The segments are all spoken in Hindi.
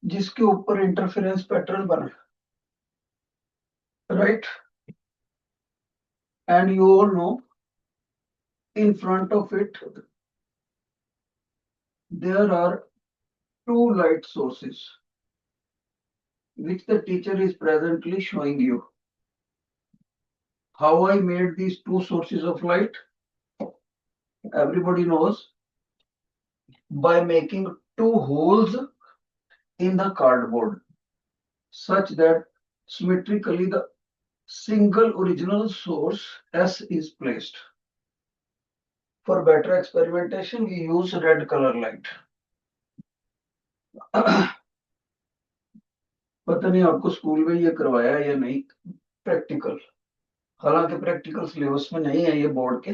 जिसके ऊपर इंटरफेरेंस पैटर्न बना, right? And you all know in front of it there are two light sources which the teacher is presently showing you. How I made these two sources of light? Everybody knows, by making two holes in the cardboard such that symmetrically the single original source S is placed. For better experimentation, we use red color light. पता नहीं आपको स्कूल में ये करवाया या नहीं प्रैक्टिकल, हालांकि प्रैक्टिकल सिलेबस में नहीं है ये बोर्ड के,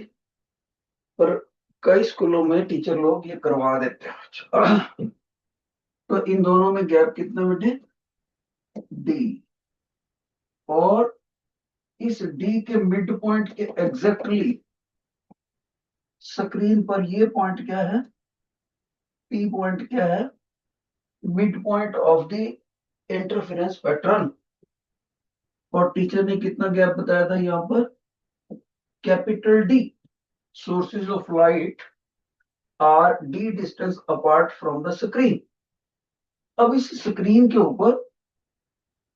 पर कई स्कूलों में टीचर लोग ये करवा देते हैं। तो इन दोनों में गैप कितना बेटे? डी। और इस डी के मिड पॉइंट के एग्जैक्टली स्क्रीन पर ये पॉइंट क्या है? पी पॉइंट क्या है? Mid point of the interference pattern. और टीचर ने कितना गैप बताया था यहाँ पर? Capital D. Sources of light R D distance apart from the screen. अब इस स्क्रीन के ऊपर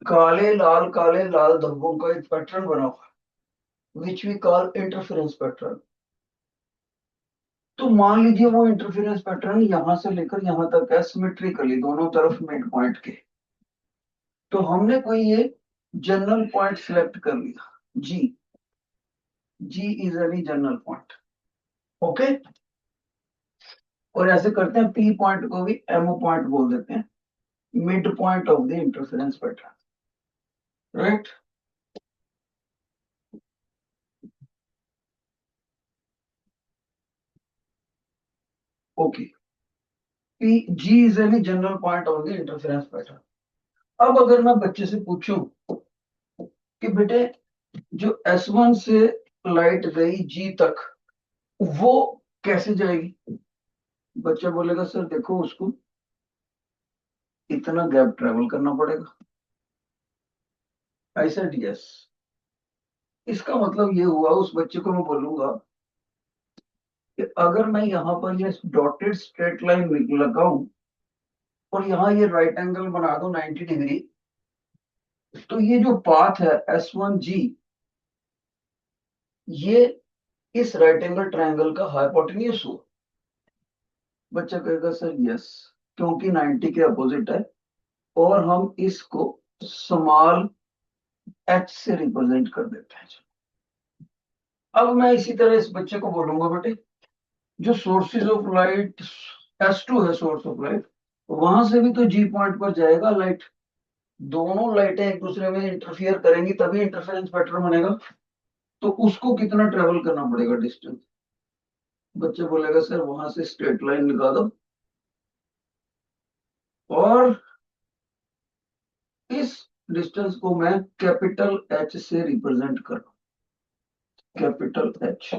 काले लाल धब्बों का एक पैटर्न बना हुआ which we call interference pattern. तो मान लीजिए वो इंटरफेरेंस पैटर्न यहां से लेकर यहां तक है, सिमेट्रिकली दोनों तरफ मिड पॉइंट के। तो हमने कोई ये जनरल पॉइंट सिलेक्ट कर लिया, G. G is any general point, okay. और ऐसे करते हैं, पी पॉइंट को भी एमओ पॉइंट बोल देते हैं, mid point of the interference pattern, right? Okay, P G is any general point of the interference pattern. अब अगर मैं बच्चे से पूछूं कि बेटे जो S1 से लाइट गई जी तक वो कैसे जाएगी? बच्चा बोलेगा सर देखो उसको इतना गैप ट्रेवल करना पड़ेगा। आई सेड यस। इसका मतलब ये हुआ, उस बच्चे को मैं बोलूंगा कि अगर मैं यहाँ पर ये डॉटेड स्ट्रेट लाइन लगाऊं और यहाँ ये राइट एंगल बना दूं 90 डिग्री, तो ये जो पाथ है S1G, ये इस राइट एंगल ट्रायंगल का हाइपोटेन्यूज हुआ। बच्चा कहेगा सर यस, क्योंकि 90 के अपोजिट है और हम इसको स्मॉल h से रिप्रेजेंट कर देते हैं। अब मैं इसी तरह इस बच्चे को बोलूंगा बेटे जो सोर्सेज ऑफ लाइट S2 है, सोर्स ऑफ लाइट, वहां से भी तो जी पॉइंट पर जाएगा लाइट। दोनों लाइटें एक दूसरे में इंटरफियर करेंगी तभी इंटरफेरेंस पैटर्न बनेगा। तो उसको कितना ट्रेवल करना पड़ेगा डिस्टेंस? बच्चा बोलेगा सर वहां से स्ट्रेट लाइन लगा दो और इस डिस्टेंस को मैं कैपिटल H से रिप्रेजेंट कर, कैपिटल H,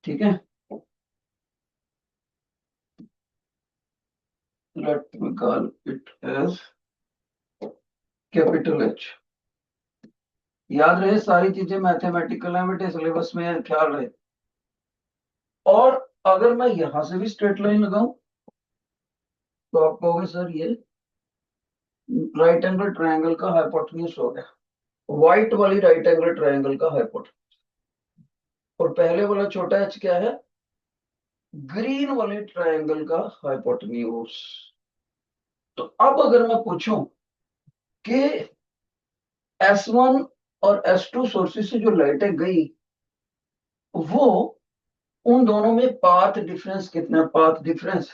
ठीक है? Let me call it as capital H। याद रहे सारी चीजें मैथमेटिकल है बेटे, सिलेबस में ख्याल रहे। और अगर मैं यहां से भी स्ट्रेट लाइन लगाऊं तो आप कहोगे सर ये राइट एंगल ट्रायंगल का हाइपोटेन्यूज हो गया, व्हाइट वाली राइट एंगल ट्रायंगल का हाइपोटेन्यूज। और पहले वाला छोटा h क्या है? ग्रीन वाले ट्रायंगल का हाइपोटेन्यूज। तो अब अगर मैं पूछूं कि S1 और S2 सोर्सेज से जो लाइटें गई वो उन दोनों में पाथ डिफरेंस कितना? पाथ डिफरेंस,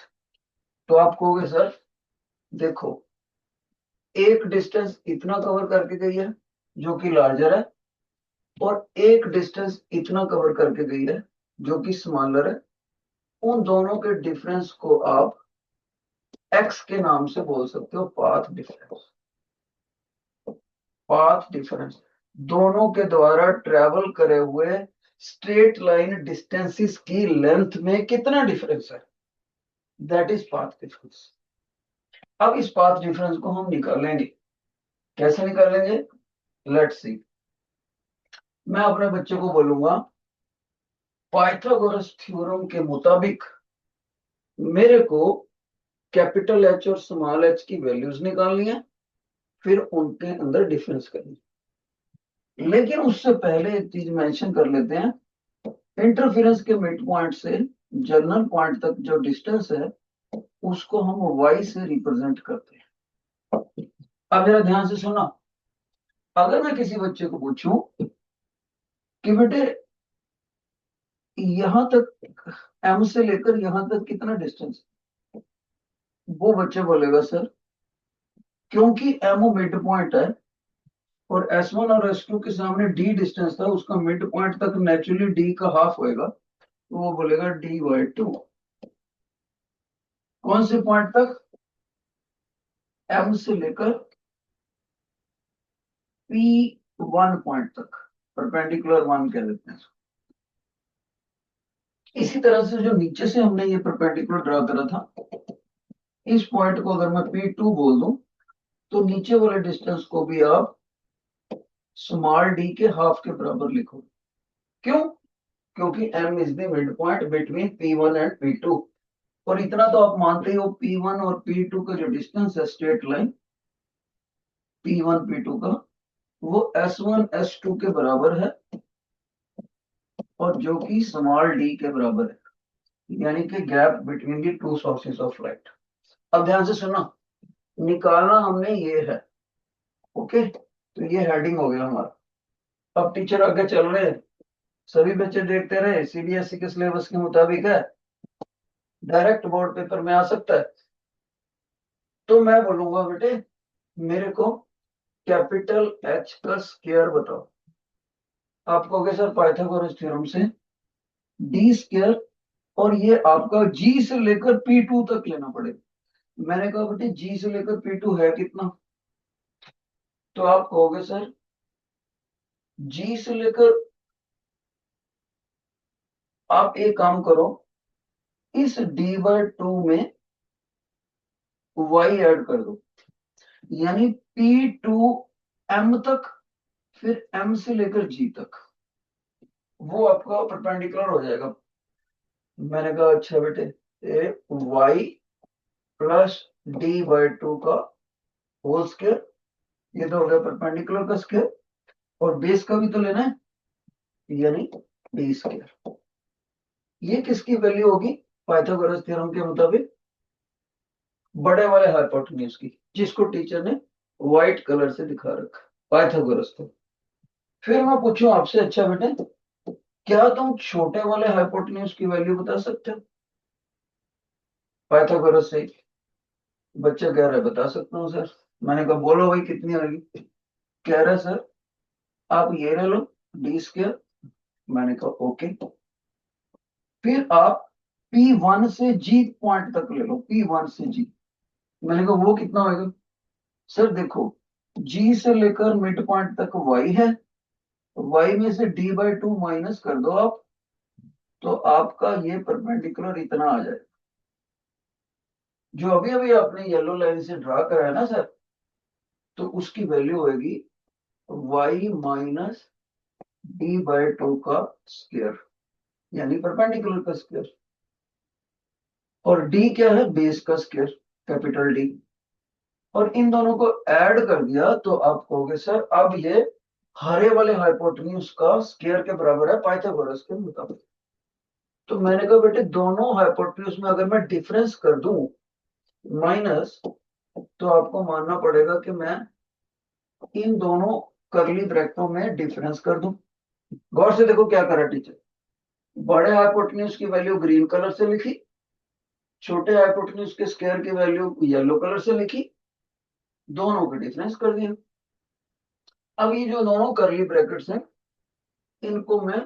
तो आप कहोगे सर देखो एक डिस्टेंस इतना कवर करके गई है जो कि लार्जर है और एक डिस्टेंस इतना कवर करके गई है जो कि स्मॉलर है। उन दोनों के डिफरेंस को आप x के नाम से बोल सकते हो, पाथ डिफरेंस। पाथ डिफरेंस दोनों के द्वारा ट्रेवल करे हुए स्ट्रेट लाइन डिस्टेंसेस की लेंथ में कितना डिफरेंस है, दैट इज पाथ डिफरेंस। अब इस पाथ डिफरेंस को हम निकालेंगे। कैसे निकालेंगे, लेट्स सी। मैं अपने बच्चे को बोलूंगा पाइथागोरस थ्योरम के मुताबिक मेरे को कैपिटल एच और स्मॉल एच की वैल्यूज निकालनी है, फिर उनके अंदर डिफरेंस करनी है। लेकिन उससे पहले एक चीज मेंशन कर लेते हैं, इंटरफेरेंस के मिड पॉइंट से जर्नल पॉइंट तक जो डिस्टेंस है उसको हम y से रिप्रेजेंट करते हैं। अब जरा ध्यान से सुना, अगर मैं किसी बच्चे को पूछूं कि बेटे यहां तक m से लेकर यहां तक कितना डिस्टेंस, वो बच्चे बोलेगा सर क्योंकि m मिड पॉइंट है और S1 और S2 के सामने d डिस्टेंस था, उसका मिड पॉइंट तक नेचुरली d का हाफ होएगा, तो वो बोलेगा d/2। कौन से पॉइंट तक, m से लेकर P1 पॉइंट तक, परपेंडिकुलर 1 कह देते हैं। इसी तरह से जो नीचे से हमने ये परपेंडिकुलर ड्रा करा था, इस पॉइंट को अगर मैं P2 बोल दूं तो नीचे वाले डिस्टेंस को भी आप स्मॉल d के हाफ के बराबर लिखो। क्यों, क्योंकि m is the mid point between P1 and P2। और इतना तो आप मानते ही हो, P1 और P2 का जो डिस्टेंस है स्ट्रेट लाइन P1 P2 का, वो S1 S2 के बराबर है और जो कि स्मॉल d के बराबर है, यानी कि gap between the two sources of light. अब ध्यान से सुनो, निकालना हमने ये है, ओके, तो ये हेडिंग हो गया हमारा। अब टीचर आगे चल रहे हैं, सभी बच्चे देखते रहे, सीबीएसई के सिलेबस के मुताबिक है, डायरेक्ट बोर्ड पेपर में आ सकता है। तो मैं बोलूंगा बेटे मेरे को कैपिटल एच का स्क्वायर बताओ। आप कहोगे सर पाइथागोरस थ्योरम से डी स्क्वायर, और ये आपका जी से लेकर P2 तक लेना पड़ेगा। मैंने कहा बेटे जी से लेकर P2 है कितना, तो आप कहोगे सर जी से लेकर, आप एक काम करो, इस d/2 में y ऐड कर दो, यानी P2 m तक, फिर m से लेकर g तक, वो आपका परपेंडिकुलर हो जाएगा। मैंने कहा अच्छा बेटे, y प्लस d/2 का होल स्क्वायर, ये तो हो गया परपेंडिकुलर का स्क्वायर, और बेस का भी तो लेना है, यानी d स्क्वायर। ये किसकी वैल्यू होगी पाइथागोरस थ्योरम के मुताबिक, बड़े वाले हाइपोटेन्यूज की, जिसको टीचर ने व्हाइट कलर से दिखा रखा, पाइथागोरस थ्योरम। फिर मैं पूछूं आपसे, अच्छा बेटे क्या तुम छोटे वाले हाइपोटेन्यूज की वैल्यू बता सकते हो पाइथागोरस से? बच्चा कह रहा है बता सकता हूँ सर। मैंने कहा बोलो भाई कितनी होगी। कह रहा है सर आप ये ले लो डी स्क्वायर। मैंने कहा ओके, फिर आप P1 से G पॉइंट तक ले लो, P1 से G। मैंने कहा वो कितना होगा। सर देखो G से लेकर मिड पॉइंट तक y है, y में से d/2 माइनस कर दो आप, तो आपका ये परपेंडिकुलर इतना आ जाए, जो अभी अभी आपने येलो लाइन से ड्रा करा है ना सर, तो उसकी वैल्यू होगी y माइनस d/2 का स्क्वायर, यानी परपेंडिकुलर का स्क्वायर। और d क्या है, बेस का स्क्वायर, कैपिटल D। और इन दोनों को ऐड कर दिया तो आप कहोगे सर अब ये हरे वाले हाइपोटेन्यूज का स्क्वायर के बराबर है पाइथागोरस के मुताबिक। तो मैंने कहा बेटे दोनों हाइपोटेन्यूज में अगर मैं डिफरेंस कर दूं माइनस, तो आपको मानना पड़ेगा कि मैं इन दोनों करली ब्रैकेटों में डिफरेंस कर दूं। गौर से देखो क्या करा टीचर, बड़े हाइपोटेन्यूज की वैल्यू ग्रीन कलर से लिखी, छोटे हाइपोटेन्यूज के स्क्वायर की वैल्यू येलो कलर से लिखी, दोनों के डिफरेंस कर दिया। अब ये जो दोनों करली ब्रैकेट्स हैं इनको मैं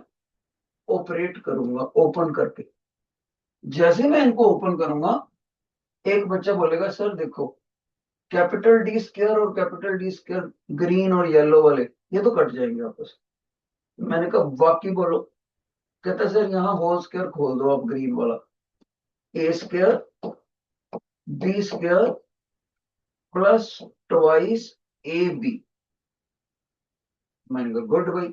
ऑपरेट करूंगा ओपन करके। जैसे मैं इनको ओपन करूंगा, एक बच्चा बोलेगा सर देखो कैपिटल डी स्क्वायर और कैपिटल डी स्क्वायर ग्रीन और येलो वाले ये तो कट जाएंगे आपस में। मैंने कहा वाकई बोलो। कहता सर यहाँ होल स्क्वायर खोल दो आप ग्रीन वाला, A square B square plus twice A B. मैंने कहा गुड भाई।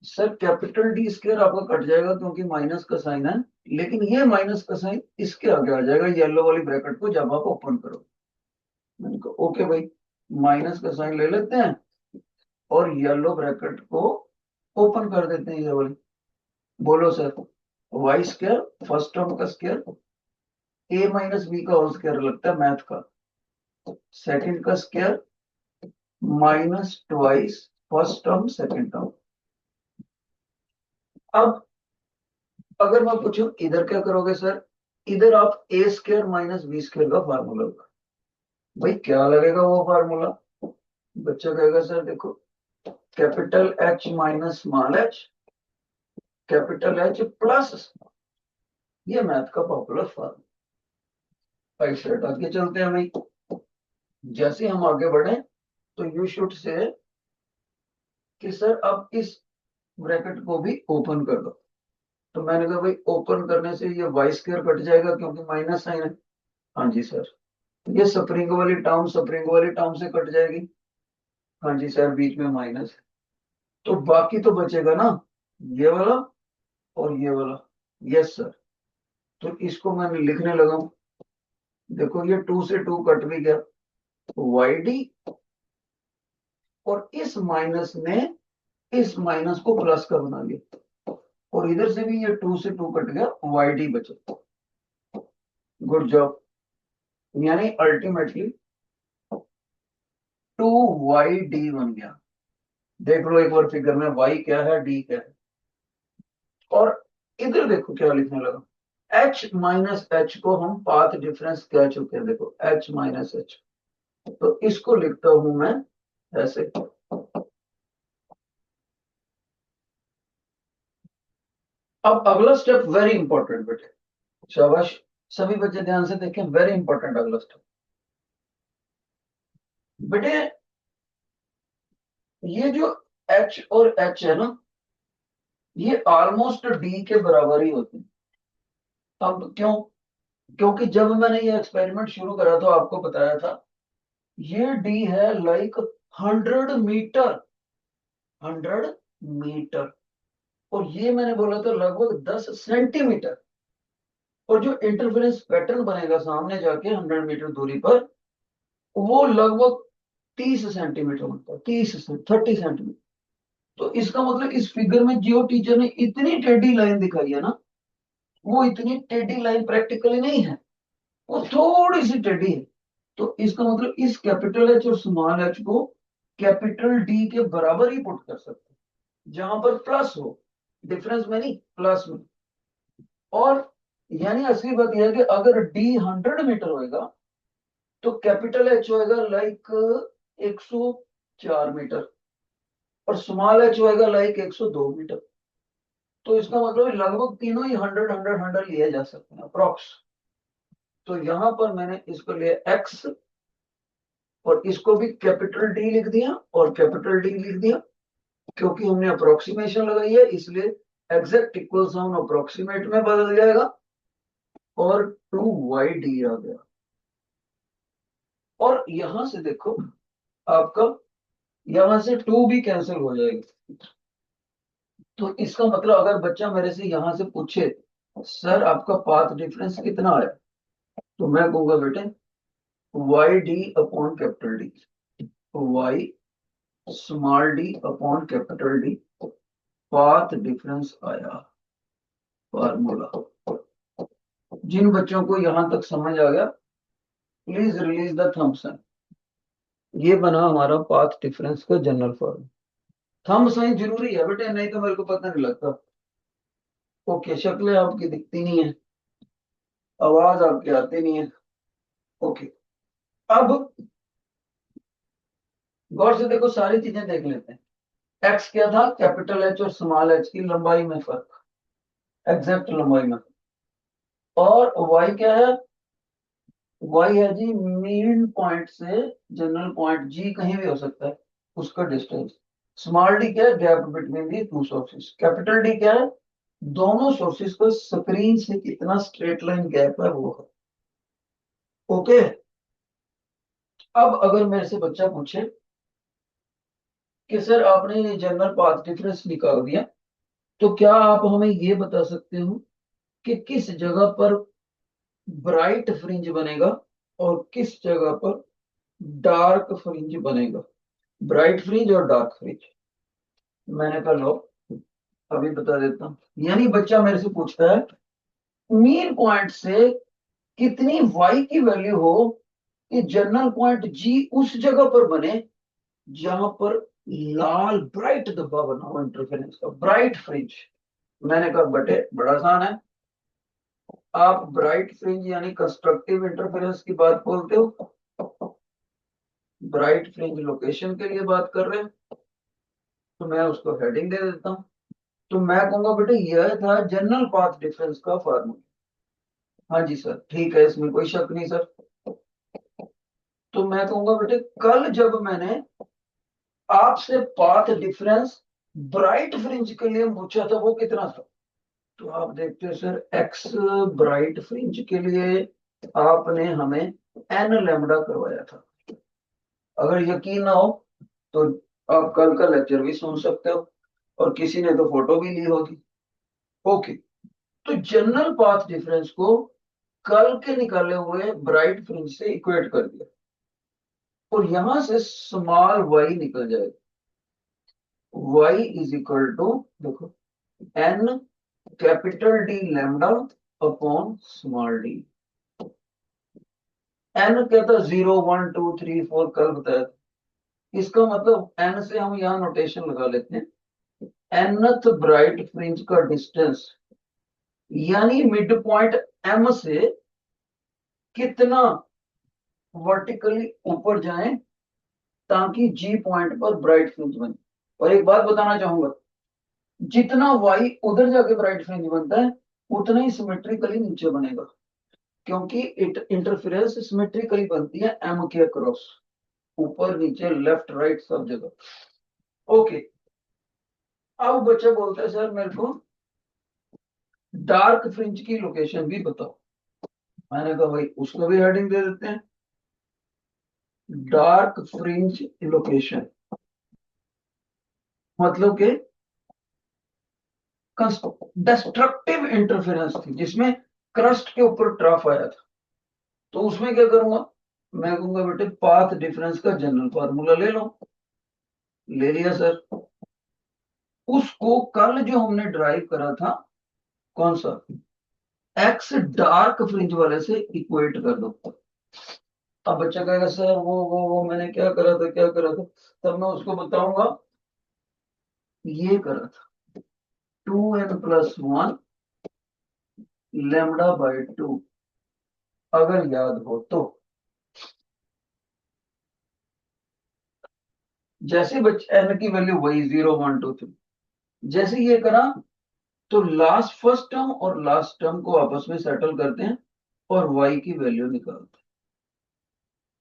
सर कैपिटल डी स्क्वायर आपका कट जाएगा क्योंकि माइनस का साइन है, लेकिन ये माइनस का साइन इसके आगे आ जाएगा येलो वाली ब्रैकेट को जब आप ओपन करो। मैंने कहा ओके भाई, माइनस का साइन ले लेते हैं और येलो ब्रैकेट को ओपन कर देते हैं ये वाली। बोलो sir, Y square first term का स्क्वायर, ए माइनस बी का होल स्क्वायर लगता है मैथ का, सेकंड का square minus twice first term second term. अब अगर मैं पूछूं इधर क्या करोगे सर, इधर आप ए स्क्वायर माइनस बी स्क्वायर का फार्मूला होगा। भाई क्या लगेगा वो फार्मूला? बच्चा कहेगा सर देखो, capital H minus small H, capital H plus, ये मैथ का पॉपुलर फार्मूला। भाई सेट आगे चलते हैं भाई। जैसे हम आगे बढ़े तो यू शुड से कि सर अब इस ब्रैकेट को भी ओपन कर दो। तो मैंने कहा भाई ओपन करने से ये वाई स्क्वायर कट जाएगा क्योंकि माइनस साइन है। हाँ जी सर। ये स्प्रिंग वाली टर्म से कट जाएगी। हाँ जी सर, बीच में माइनस है। तो बाकी तो बचेगा ना, ये वाला और ये वाला। Yes sir. तो इसको मैंने लिखने लगा हूं। देखो ये टू से टू कट भी गया, वाई डी, और इस माइनस ने इस माइनस को प्लस का बना लिया, और इधर से भी ये टू से टू कट गया, वाई डी बचा। Good job. यानी अल्टीमेटली टू वाई डी बन गया। देख लो एक बार फिगर में वाई क्या है, डी क्या है। और इधर देखो क्या लिखने लगा, एच माइनस एच को हम पाथ डिफरेंस कह चुके हैं। देखो एच माइनस एच, तो इसको लिखता हूं मैं ऐसे। अब अगला स्टेप वेरी इंपॉर्टेंट बेटे, शाबाश, सभी बच्चे ध्यान से देखें, वेरी इंपॉर्टेंट अगला स्टेप। बेटे ये जो एच और एच है ना, ये ऑलमोस्ट डी के बराबर ही होते हैं। अब क्यों? क्योंकि जब मैंने ये एक्सपेरिमेंट शुरू करा तो आपको बताया था ये डी है लाइक 100 मीटर, 100 मीटर, और ये मैंने बोला था लगभग 10 सेंटीमीटर। और जो इंटरफेरेंस पैटर्न बनेगा सामने जाके 100 मीटर दूरी पर, वो लगभग 30 सेंटीमीटर बनता है, 30 से 30 सेंटीमीटर। तो इसका मतलब इस फिगर में जियो टीचर ने इतनी टेढ़ी लाइन दिखाई है ना, वो इतनी टेढ़ी लाइन प्रैक्टिकली नहीं है, वो थोड़ी सी टेढ़ी है। तो इसका मतलब इस कैपिटल एच और स्मॉल एच को कैपिटल डी के बराबर ही पुट कर सकते हैं, जहां पर प्लस हो, डिफरेंस में नहीं, प्लस में। और यानी असली बात यह है कि अगर डी 100 मीटर होएगा तो कैपिटल एच होएगा लाइक 104 मीटर, और स्मॉल एच होएगा लाइक 102 मीटर। तो इसका मतलब लगभग तीनों ही 100 100 100 लिए जा सकते हैं अप्रोक्स। तो यहां पर मैंने इसको लिया एक्स, और इसको भी कैपिटल डी लिख दिया और कैपिटल डी लिख दिया, क्योंकि हमने अप्रोक्सीमेशन लगाई है इसलिए एग्जैक्ट इक्वल साउंड अप्रोक्सीमेट में बदल जाएगा, और टू वाई डी आ गया। और यहां से देखो आपका, यहां से टू भी कैंसिल हो जाएगा। तो इसका मतलब अगर बच्चा मेरे से यहां से पूछे सर आपका पाथ डिफरेंस कितना है, तो मैं कहूंगा बेटे Y D upon capital D, Y small D upon capital D, path difference आया फार्मूला। जिन बच्चों को यहां तक समझ आ गया please release the thumbs up. ये बना हमारा पाथ डिफरेंस का जनरल फॉर्म। थंब साइन जरूरी है बेटे, नहीं तो मेरे को पता नहीं लगता। ओके, शक्लें आपकी दिखती नहीं है, आवाज आपकी आती नहीं है। ओके, अब गौर से देखो, सारी चीजें देख लेते हैं। एक्स क्या था, कैपिटल एच और स्मॉल एच की लंबाई में फर्क, एग्जैक्ट लंबाई में। और वाई क्या है, वाई है जी मीन पॉइंट से जनरल पॉइंट, जी कहीं भी हो सकता है, उसका डिस्टेंस। स्मॉल डी क्या है, gap between the to sources. Capital D क्या है, दोनों सोर्सेस को स्क्रीन से कितना स्ट्रेट लाइन गैप है वो है। ओके, अब अगर मेरे से बच्चा पूछे कि सर आपने ये जनरल पाथ डिफरेंस निकाल दिया, तो क्या आप हमें ये बता सकते हो कि किस जगह पर ब्राइट फ्रिंज बनेगा और किस जगह पर डार्क फ्रिंज बनेगा? ब्राइट फ्रिंज और डार्क फ्रिंज। मैंने कहा लो, अभी बता देता हूँ। यानी बच्चा मेरे से पूछता है मीन पॉइंट से कितनी वाई की वैल्यू हो कि जनरल पॉइंट जी उस जगह पर बने जहां पर लाल ब्राइट धब्बा बना हो इंटरफेरेंस का, ब्राइट फ्रिंज। मैंने कहा बेटे बड़ा आसान है, आप ब्राइट फ्रिंज यानी कंस्ट्रक्टिव इंटरफेरेंस की बात बोलते हो, ब्राइट फ्रिंज लोकेशन के लिए बात कर रहे हैं, तो मैं उसको हेडिंग दे देता हूँ। तो मैं कहूंगा बेटे यह था जनरल पाथ डिफरेंस का फार्मूला। हाँ जी सर, ठीक है, इसमें कोई शक नहीं सर। तो मैं कहूंगा बेटे कल जब मैंने आपसे पाथ डिफरेंस ब्राइट फ्रिंज के लिए पूछा था वो कितना था, तो आप देखते हो सर एक्स ब्राइट फ्रिंज के लिए आपने हमें एन लैम्बडा करवाया था। अगर यकीन ना हो तो आप कल का लेक्चर भी सुन सकते हो, और किसी ने तो फोटो भी ली होगी। ओके, तो जनरल पाथ डिफरेंस को कल के निकाले हुए ब्राइट फ्रिंज से इक्वेट कर दिया, और यहां से स्मॉल वाई निकल जाएगा। वाई इज इक्वल टू, देखो, N capital D lambda upon small D. N कहता 0 1 2 3 4, कल बताया था। इसका मतलब एन से हम यहाँ नोटेशन लगा लेते हैं, एनथ ब्राइट फ्रिंज का डिस्टेंस, यानी मिड पॉइंट एम से कितना वर्टिकली ऊपर जाएं ताकि जी पॉइंट पर ब्राइट फ्रिंज बने। और एक बात बताना चाहूंगा, जितना वाई उधर जाके ब्राइट फ्रिंज बनता है उतना ही सिमेट्रिकली नीचे बनेगा, क्योंकि इंटरफेरेंस सिमेट्रिकली बनती है एम के अक्रॉस, ऊपर नीचे लेफ्ट राइट सब जगह। ओके, अब बच्चा बोलता है सर मेरे को डार्क फ्रिंज की लोकेशन भी बताओ। मैंने कहा भाई उसको भी हेडिंग दे देते हैं, डार्क फ्रिंज लोकेशन। मतलब कि डिस्ट्रक्टिव इंटरफेरेंस थी जिसमें क्रस्ट के ऊपर ट्रफ आया था, तो उसमें क्या करूंगा, मैं कहूंगा बेटे पाथ डिफरेंस का जनरल फार्मूला ले लो। ले लिया सर। उसको कल जो हमने ड्राइव करा था, कौन सा, एक्स डार्क फ्रिंज वाले से इक्वेट कर दो। अब बच्चा कहेगा सर वो मैंने क्या करा था, क्या करा था, तब मैं उसको बताऊंगा ये करा था 2n+1 λ/2, अगर याद हो तो। जैसे बच्चे एन की वैल्यू वही 0 1 2 3, जैसे ये करा तो लास्ट फर्स्ट टर्म और लास्ट टर्म को आपस में सेटल करते हैं और y की वैल्यू निकालते हैं।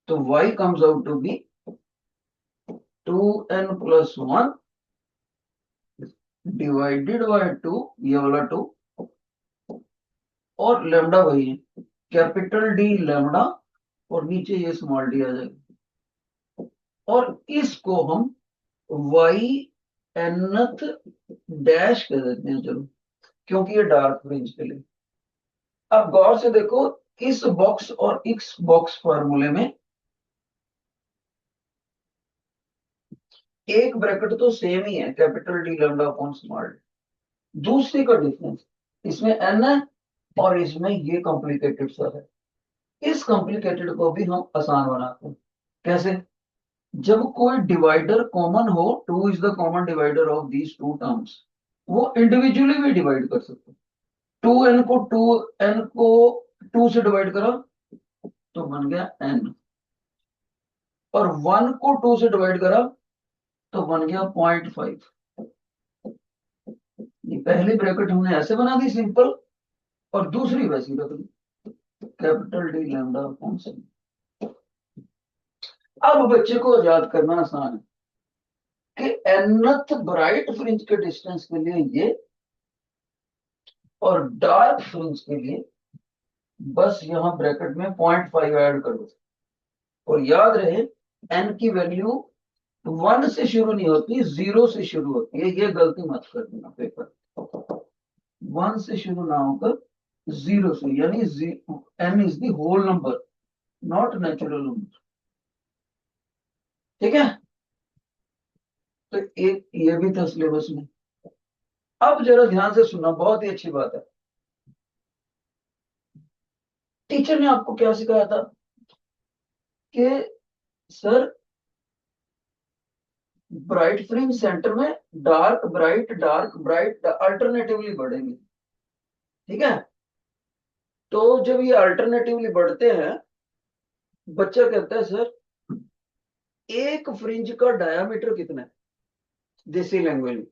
तो y comes out to be 2n+1 divided by 2, ये वाला 2, और लेमडा वही है, कैपिटल डी लेमडा, और नीचे ये स्मॉल डी आ जाएगा। और इसको हम वाई एनथ डैश कह देते हैं, चलो, क्योंकि ये डार्क फ्रिंज के लिए। अब गौर से देखो, इस बॉक्स और इस बॉक्स फार्मूले में एक ब्रैकेट तो सेम ही है, capital D lambda upon small D. दूसरी का डिफरेंस, इसमें एन है और इसमें ये कॉम्प्लिकेटेड सा है। इस कॉम्प्लिकेटेड को भी हम आसान बनाते हैं। कैसे? जब कोई डिवाइडर कॉमन हो, 2 is the common divider of these two terms, वो इंडिविजुअली भी डिवाइड कर सकते हैं। 2 से डिवाइड करा तो बन गया n, और 1 को 2 से डिवाइड करा तो बन गया 0.5। ये पहली ब्रैकेट हमने ऐसे बना दी सिंपल, और दूसरी वैसी रख दी, कैपिटल डी लैम्डा अपॉन सी। अब बच्चे को याद करना आसान है कि nth ब्राइट फ्रिंज के डिस्टेंस के लिए ये, और डार्क फ्रिंज के लिए बस यहां ब्रैकेट में 0.5 ऐड कर दो, और याद रहे एन की वैल्यू 1 से शुरू नहीं होती, 0 से शुरू होती है, ये गलती मत कर देना पेपर। 1 से शुरू ना होकर 0 से, यानी N is the whole number, not natural number. ठीक है, तो एक ये भी था सिलेबस में। अब जरा ध्यान से सुनना, बहुत ही अच्छी बात है। टीचर ने आपको क्या सिखाया था कि सर ब्राइट फ्रिंज सेंटर में, डार्क ब्राइट अल्टरनेटिवली बढ़ेंगे। ठीक है, तो जब ये अल्टरनेटिवली बढ़ते हैं, बच्चा कहता है सर एक फ्रिंज का डायामीटर कितना है, देसी लैंग्वेज में।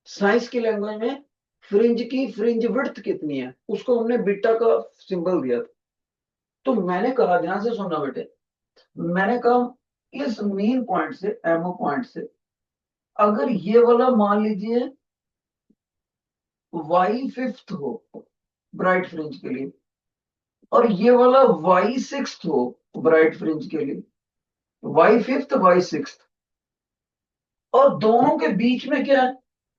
साइंस की लैंग्वेज में फ्रिंज विड्थ कितनी है, उसको हमने बीटा का सिंबल दिया था। तो मैंने कहा, ध्यान से सुनना बेटे, मैंने कहा इस मेन पॉइंट से, एमओ पॉइंट से, अगर ये वाला मान लीजिए वाई फिफ्थ हो ब्राइट फ्रिंज के लिए, और ये वाला वाई सिक्स्थ हो ब्राइट फ्रिंज के लिए, वाई फिफ्थ वाई सिक्स्थ, और दोनों के बीच में क्या है,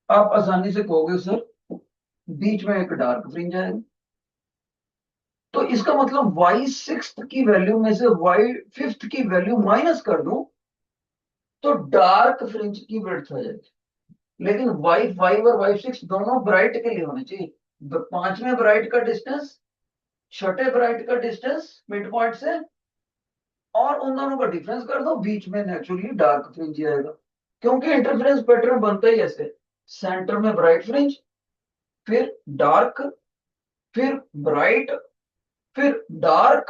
आप आसानी से कहोगे सर बीच में एक डार्क फ्रिंज आएगा। तो इसका मतलब वाई सिक्स्थ की वैल्यू में से वाई फिफ्थ की वैल्यू माइनस कर दूं तो डार्क फ्रिंज की विड्थ आ जाएगी। लेकिन वाई फाइव और वाई सिक्स दोनों ब्राइट के लिए होने चाहिए। पांचवें ब्राइट का डिस्टेंस छठे ब्राइट का डिस्टेंस मिड पॉइंट से, और उन दोनों का डिफरेंस कर दो, बीच में नेचुरली डार्क फ्रिंज आएगा। क्योंकि इंटरफेरेंस पैटर्न बनता ही ऐसे, सेंटर में ब्राइट फ्रिंज, फिर डार्क, फिर ब्राइट, फिर डार्क,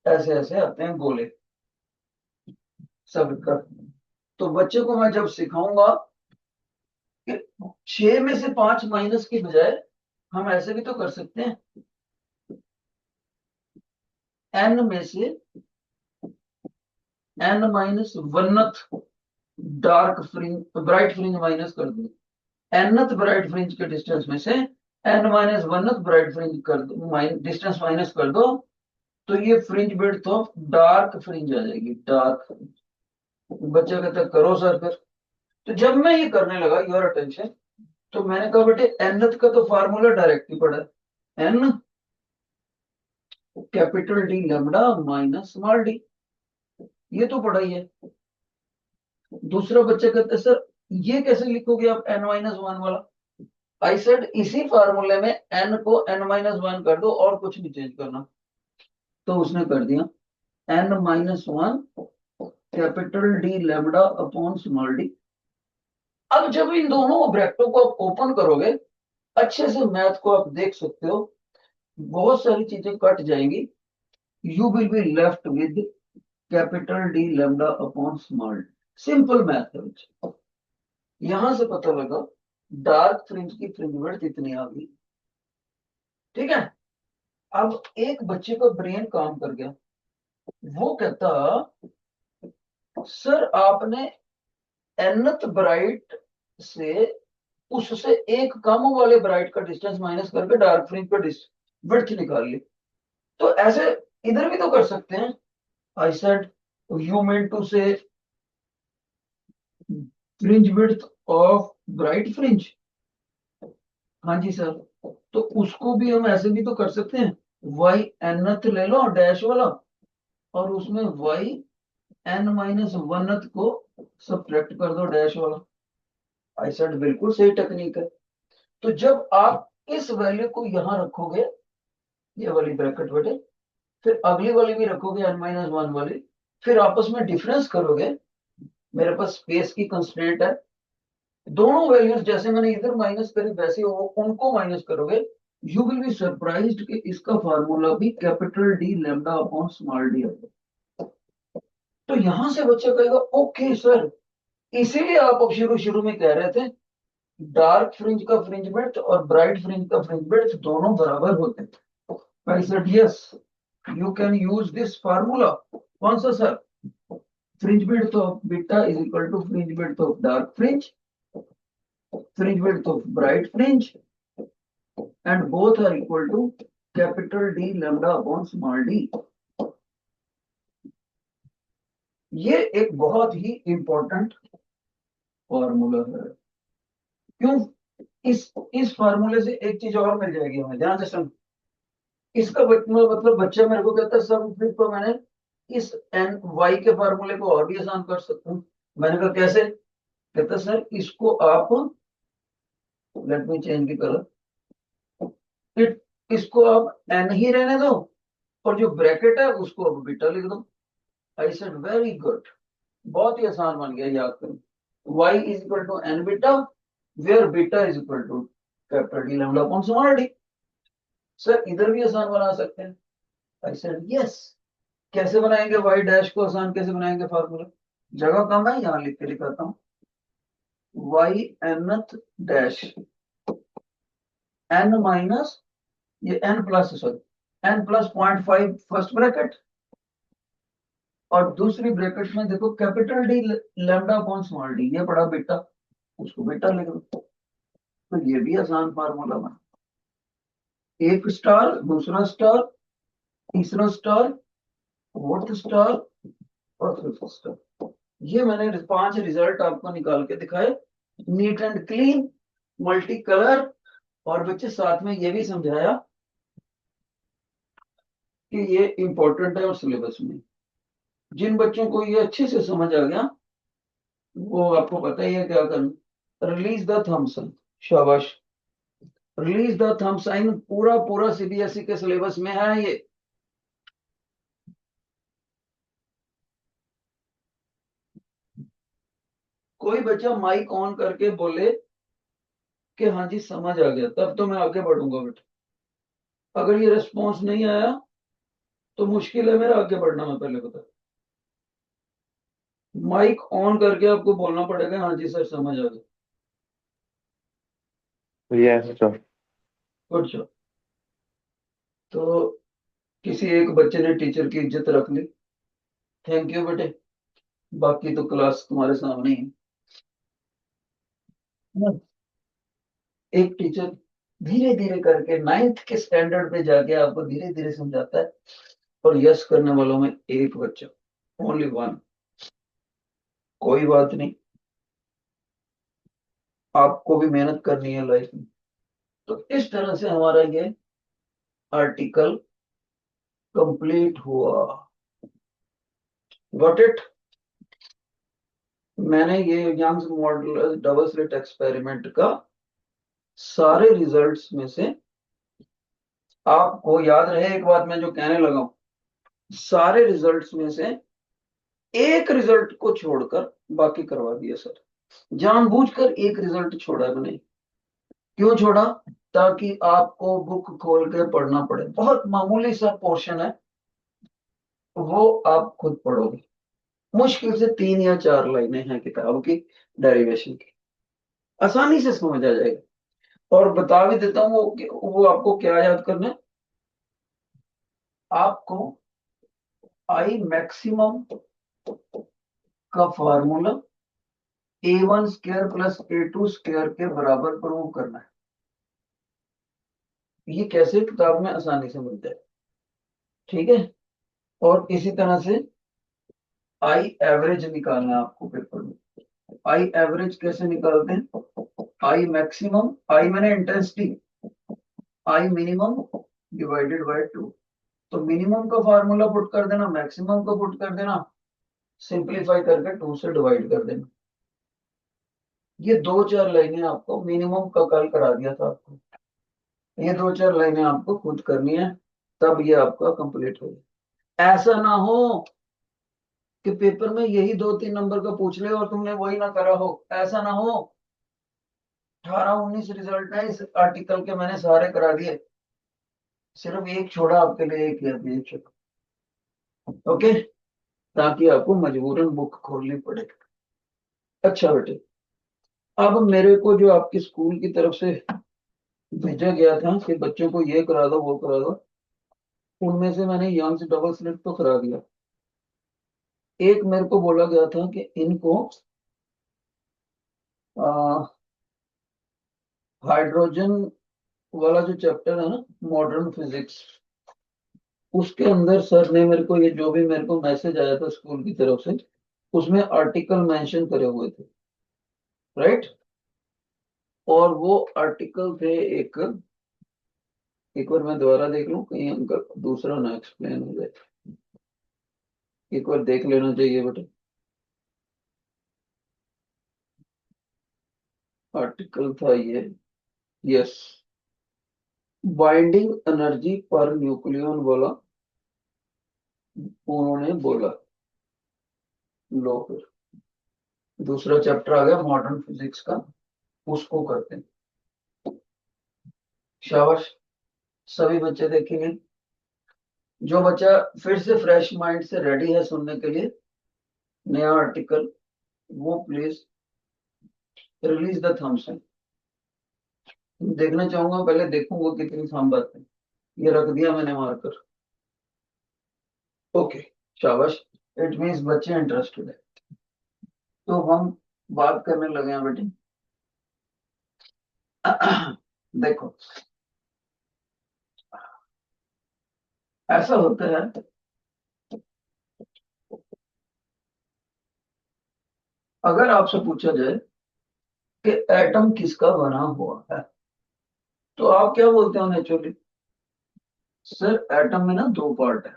ऐसे ऐसे आते हैं गोले सब का। तो बच्चे को मैं जब सिखाऊंगा कि 6 में से 5 माइनस की बजाय हम ऐसे भी तो कर सकते हैं, एन में से n minus oneth dark fringe bright fringe minus कर दो, एनथ ब्राइट फ्रिंज के डिस्टेंस में से n minus oneth bright fringe कर दो, डिस्टेंस माइनस कर दो, तो ये fringe width of dark fringe आ जाएगी, डार्क फ्रिंज। बच्चा कहता है करो सर फिर। तो जब मैं ये करने लगा, योर अटेंशन, तो मैंने कहा बेटे एनथ का तो फार्मूला डायरेक्ट ही पड़ा है, N capital D lambda minus small D, ये तो पढ़ा ही है। दूसरा बच्चा कहते हैं सर ये कैसे लिखोगे आप एन माइनस वन वाला। आई सेड इसी फार्मूले में एन को एन माइनस वन कर दो और कुछ नहीं चेंज करना। तो उसने कर दिया N minus one capital D lambda upon small D. अब जब इन दोनों ब्रैकेटों को आप ओपन करोगे, अच्छे से मैथ को आप देख सकते हो, बहुत सारी चीजें कट जाएंगी। You will be left with capital D lambda upon small D. Simple math है बच्चे। यहां से पता लगा डार्क फ्रिंज की फ्रिंज विड्थ इतनी आ गई। ठीक है, अब एक बच्चे का ब्रेन काम कर गया, वो कहता सर आपने एनथ ब्राइट से, उससे एक कम वाले ब्राइट का डिस्टेंस माइनस करके डार्क फ्रिंज का विड्थ निकाल ली। तो ऐसे इधर भी तो कर सकते हैं। I said you mean to say fringe width of bright fringe. हाँ जी सर, तो उसको भी हम ऐसे भी तो कर सकते हैं, वाई एनथ ले लो डैश वाला, और उसमें वाई एन माइनस वनथ को सब्ट्रैक्ट कर दो डैश वाला। आई सेड बिल्कुल सही टेक्निक है। तो जब आप इस वैल्यू को यहां रखोगे, ये वाली ब्रैकेट बेटे, फिर अगली वाली भी रखोगे एन माइनस वन वाली, फिर आपस में डिफरेंस करोगे, मेरे पास स्पेस की कंस्ट्रेंट है, दोनों वैल्यूज जैसे मैंने इधर माइनस करी वैसे वो उनको माइनस करोगे, यू विल बी सरप्राइज्ड कि इसका फार्मूला भी capital D lambda upon small D है। तो यहां से बच्चा कहेगा ओके सर, इसीलिए आप अब शुरू शुरू में कह रहे थे डार्क फ्रिंज का फ्रिंज विड्थ और ब्राइट फ्रिंज का फ्रिंज विड्थ दोनों बराबर होते हैं। I said yes, you can use this formula. कौन सा sir? Fringe width of beta is equal to fringe width of dark fringe width of bright fringe, and both are equal to capital D lambda upon small d. ये एक बहुत ही इंपॉर्टेंट फॉर्मूला है। क्यों? इस फार्मूले से एक चीज और मिल जाएगी हमें, ध्यान से सुन। इसका मतलब बच्चा मेरे को कहता है सर फिर तो मैंने इस एन वाई के फार्मूले को और भी आसान कर सकता हूँ। मैंने कहा कैसे? कहता सर इसको आप, let me change the colour, इसको आप एन ही रहने दो और जो ब्रैकेट है उसको अब बीटा लिख दो। आई सेड वेरी गुड, बहुत ही आसान बन गया, याद करो। y is equal to N beta, where beta is equal to capital D lambda upon small D. Sir इधर भी आसान बना सकते हैं। I said yes. कैसे बनाएंगे y डैश को आसान, कैसे बनाएंगे फार्मूला? जगह कम है, यहाँ लिख के दिखाता हूँ। y nth dash n minus ये n plus, sorry n plus 0.5 first bracket, और दूसरी ब्रैकेट में देखो capital D lambda upon small D, ये पड़ा बेटा, उसको बेटा लिख दो। तो ये भी आसान फार्मूला बना। एक स्टार, दूसरा स्टार, तीसरा स्टार, फोर्थ स्टार और फिफ्थ स्टार। ये मैंने 5 रिजल्ट आपको निकाल के दिखाए, neat and clean, multi colour. और बच्चे साथ में ये भी समझाया कि ये इंपॉर्टेंट है और सिलेबस में। जिन बच्चों को ये अच्छे से समझ आ गया वो आपको पता ही है क्या करना, रिलीज द थम्स साइन। शाबाश, रिलीज द थंब साइन। पूरा पूरा सीबीएसई के सिलेबस में है ये। कोई बच्चा माइक ऑन करके बोले कि हाँ जी समझ आ गया, तब तो मैं आगे बढ़ूंगा बेटा। अगर ये रिस्पॉन्स नहीं आया तो मुश्किल है मेरा आगे बढ़ना, मैं पहले बता। माइक ऑन करके आपको बोलना पड़ेगा हाँ जी सर समझ आ गया। Yes sir. Good job. तो किसी एक बच्चे ने टीचर की इज्जत रख ली, थैंक यू बेटे। बाकी तो क्लास तुम्हारे सामने ही है। एक टीचर धीरे धीरे करके 9th के स्टैंडर्ड पे जाके आपको धीरे धीरे समझाता है, और यस करने वालों में एक बच्चा, ओनली वन। कोई बात नहीं, आपको भी मेहनत करनी है लाइफ में। तो इस तरह से हमारा ये आर्टिकल कंप्लीट हुआ। Got it? मैंने ये Young's model double slit experiment का सारे रिजल्ट्स में से, आपको याद रहे एक बात मैं जो कहने लगा हूं, सारे रिजल्ट्स में से एक रिजल्ट को छोड़कर बाकी करवा दिया सर। जानबूझकर एक रिजल्ट छोड़ा मैंने। क्यों छोड़ा? ताकि आपको बुक खोल के पढ़ना पड़े। बहुत मामूली सा पोर्शन है, वो आप खुद पढ़ोगे। मुश्किल से 3 या 4 लाइनें हैं किताब की डेरिवेशन की, आसानी से समझ आ जाएगा। और बता भी देता हूँ वो आपको क्या याद करना है। आपको आई मैक्सिमम का formula a1 square plus a2 square के बराबर प्रूव करना है। ये कैसे किताब में आसानी से मिलता है, ठीक है। और इसी तरह से आई एवरेज निकालना है आपको पेपर में। आई एवरेज कैसे निकालते हैं? आई मैक्सिमम, आई मैंने intensity, I minimum divided by 2। तो मिनिमम का फार्मूला पुट कर देना, मैक्सिमम को पुट कर देना, सिंप्लीफाई करके 2 से डिवाइड कर देना। ये 2-4 लाइनें आपको मिनिमम का कल करा दिया था आपको, ये 2-4 लाइनें आपको खुद करनी है, तब ये आपका कंप्लीट हो जाए। ऐसा ना हो कि पेपर में यही 2-3 नंबर का पूछ ले और तुमने वही ना करा हो, ऐसा ना हो। 18-19 रिजल्ट है इस आर्टिकल के, मैंने सारे करा दिए, सिर्फ एक छोड़ा आपके लिए, एक छोड़ा। ओके, ताकि आपको मजबूरन बुक खोलनी पड़े। अच्छा बेटे, अब मेरे को जो आपकी स्कूल की तरफ से भेजा गया था कि बच्चों को ये करा दो वो करा दो, उनमें से मैंने यंग्स डबल स्लिट तो करा दिया। एक मेरे को बोला गया था कि इनको हाइड्रोजन वाला जो चैप्टर है ना, मॉडर्न फिजिक्स, उसके अंदर सर ने मेरे को ये जो भी मेरे को मैसेज आया था स्कूल की तरफ से, उसमें आर्टिकल मेंशन करे हुए थे, राइट। और वो आर्टिकल थे एक बार मैं दोबारा देख लूं कहीं अंकल दूसरा ना एक्सप्लेन हो जाए। एक बार देख लेना चाहिए बेटा। आर्टिकल था ये, yes, binding energy per nucleon बोला, उन्होंने बोला। लो फिर दूसरा चैप्टर आ गया मॉडर्न फिजिक्स का, उसको करते हैं। शाबाश, सभी बच्चे देखेंगे। जो बच्चा फिर से फ्रेश माइंड से रेडी है सुनने के लिए नया आर्टिकल, वो प्लीज रिलीज द थम्स। देखना चाहूंगा, पहले देखूंगा कितनी थम बातें। ये रख दिया मैंने मारकर। ओके, शाबाश, इट मीन्स बच्चे इंटरेस्टेड है। तो हम बात करने लगे हैं बेटी। देखो, ऐसा होता है, अगर आपसे पूछा जाए कि एटम किसका बना हुआ है, तो आप क्या बोलते हो नेचुरली? सर एटम में ना दो पार्ट है,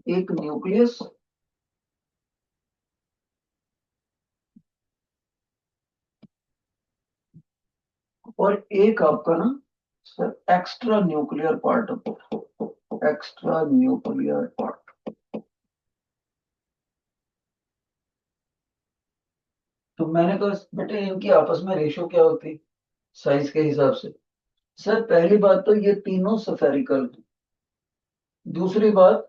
एक न्यूक्लियस और एक आपका ना sir extra nuclear part, extra nuclear part. तो मैंने कहा बेटे इनकी आपस में रेशो क्या होती साइज के हिसाब से? सर पहली बात तो ये तीनों सफेरिकल हैं। दूसरी बात,